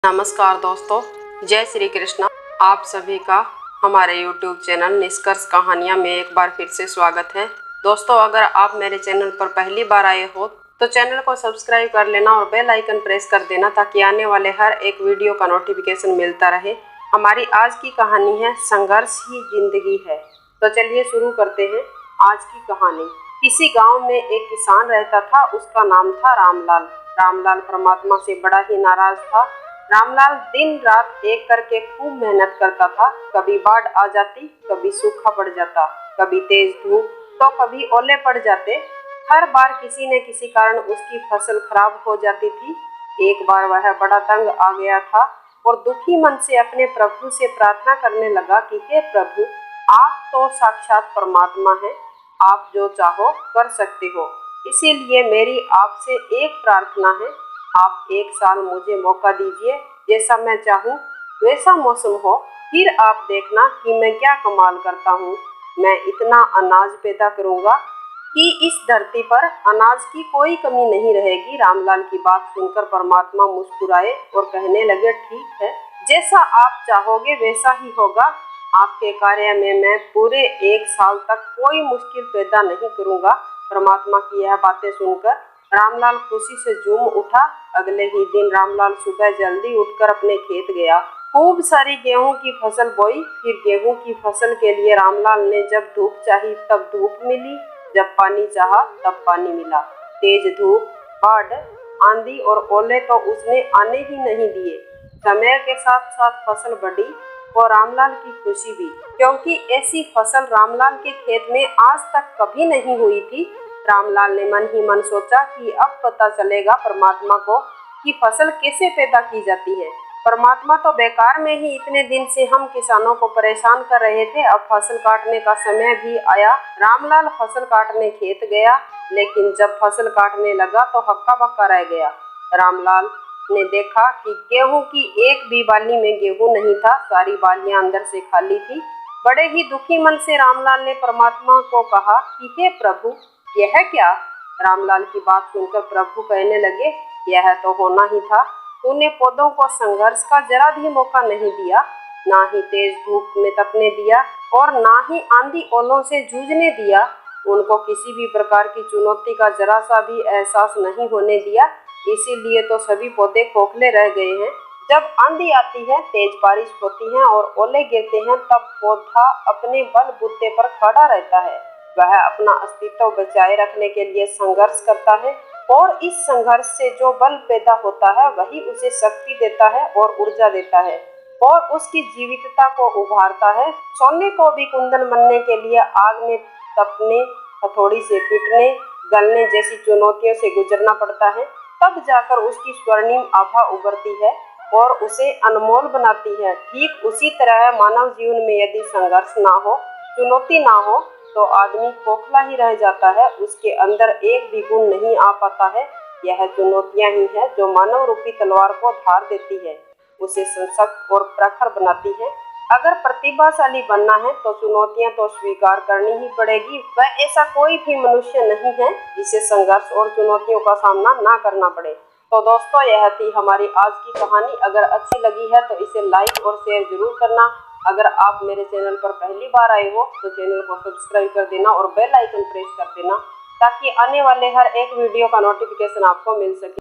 नमस्कार दोस्तों, जय श्री कृष्णा। आप सभी का हमारे YouTube चैनल निष्कर्ष कहानियाँ में एक बार फिर से स्वागत है। दोस्तों, अगर आप मेरे चैनल पर पहली बार आए हो तो चैनल को सब्सक्राइब कर लेना और बेल आइकन प्रेस कर देना ताकि आने वाले हर एक वीडियो का नोटिफिकेशन मिलता रहे। हमारी आज की कहानी है संघर्ष ही जिंदगी है। तो चलिए शुरू करते हैं आज की कहानी। किसी गाँव में एक किसान रहता था, उसका नाम था रामलाल। रामलाल परमात्मा से बड़ा ही नाराज था। रामलाल दिन रात एक करके खूब मेहनत करता था। कभी बाढ़ आ जाती, कभी सूखा पड़ जाता, कभी तेज धूप तो कभी ओले पड़ जाते। हर बार किसी न किसी कारण उसकी फसल खराब हो जाती थी। एक बार वह बड़ा तंग आ गया था और दुखी मन से अपने प्रभु से प्रार्थना करने लगा कि हे प्रभु, आप तो साक्षात परमात्मा हैं, आप जो चाहो कर सकते हो। इसीलिए मेरी आपसे एक प्रार्थना है, आप एक साल मुझे मौका दीजिए। जैसा मैं चाहूँ वैसा मौसम हो, फिर आप देखना कि मैं क्या कमाल करता हूँ। मैं इतना अनाज पैदा करूँगा कि इस धरती पर अनाज की कोई कमी नहीं रहेगी। रामलाल की बात सुनकर परमात्मा मुस्कुराए और कहने लगे, ठीक है, जैसा आप चाहोगे वैसा ही होगा। आपके कार्य में मैं पूरे एक साल तक कोई मुश्किल पैदा नहीं करूँगा। परमात्मा की यह बातें सुनकर रामलाल खुशी से झूम उठा। अगले ही दिन रामलाल सुबह जल्दी उठकर अपने खेत गया। खूब सारी गेहूं की फसल बोई। फिर गेहूं की फसल के लिए रामलाल ने जब धूप चाही तब धूप मिली, जब पानी चाहा तब पानी मिला। तेज धूप, बाढ़, आंधी और ओले तो उसने आने ही नहीं दिए। समय के साथ साथ फसल बढ़ी और रामलाल की खुशी भी, क्योंकि ऐसी फसल रामलाल के खेत में आज तक कभी नहीं हुई थी। रामलाल ने मन ही मन सोचा कि अब पता चलेगा परमात्मा को कि फसल कैसे पैदा की जाती है। परमात्मा तो बेकार में ही इतने दिन से हम किसानों को परेशान कर रहे थे। अब फसल काटने का समय भी आया। रामलाल फसल काटने खेत गया, लेकिन जब फसल काटने लगा तो हक्का बक्का रह गया। रामलाल ने देखा कि गेहूं की एक भी बाली में गेहूं नहीं था, सारी बालियां अंदर से खाली थी। बड़े ही दुखी मन से रामलाल ने परमात्मा को कहा कि हे प्रभु, यह क्या? रामलाल की बात सुनकर प्रभु कहने लगे, यह तो होना ही था। तूने पौधों को संघर्ष का जरा भी मौका नहीं दिया, ना ही तेज धूप में तपने दिया और ना ही आंधी ओलों से जूझने दिया। उनको किसी भी प्रकार की चुनौती का जरा सा भी एहसास नहीं होने दिया। इसीलिए तो सभी पौधे खोखले रह गए हैं। जब आंधी आती है, तेज बारिश होती है और ओले गिरते हैं, तब पौधा अपने बलबूते पर खड़ा रहता है। वह अपना अस्तित्व बचाए रखने के लिए संघर्ष करता है और इस संघर्ष से जो बल पैदा होता है वही उसे शक्ति देता है और ऊर्जा देता है और उसकी जीवितता को उभारता है। सोने को भी कुंदन बनने के लिए आग में तपने, हथौड़ी से पीटने, गलने जैसी चुनौतियों से गुजरना पड़ता है। तब जाकर उसकी स्वर्णिम आभा उभरती है और उसे अनमोल बनाती है। ठीक उसी तरह मानव जीवन में यदि संघर्ष ना हो, चुनौती ना हो, तो आदमी खोखला ही रह जाता है। उसके अंदर एक भी गुण नहीं आ पाता है। यह चुनौतियां ही है जो मानव रूपी तलवार को धार देती है, उसे सशक्त और प्रखर बनाती है। अगर प्रतिभाशाली बनना है तो चुनौतियां तो स्वीकार करनी ही पड़ेगी। वह ऐसा कोई भी मनुष्य नहीं है जिसे संघर्ष और चुनौतियों का सामना ना करना पड़े। तो दोस्तों, यह थी हमारी आज की कहानी। अगर अच्छी लगी है तो इसे लाइक और शेयर जरूर करना। अगर आप मेरे चैनल पर पहली बार आए हो तो चैनल को सब्सक्राइब कर देना और बेल आइकन प्रेस कर देना ताकि आने वाले हर एक वीडियो का नोटिफिकेशन आपको मिल सके।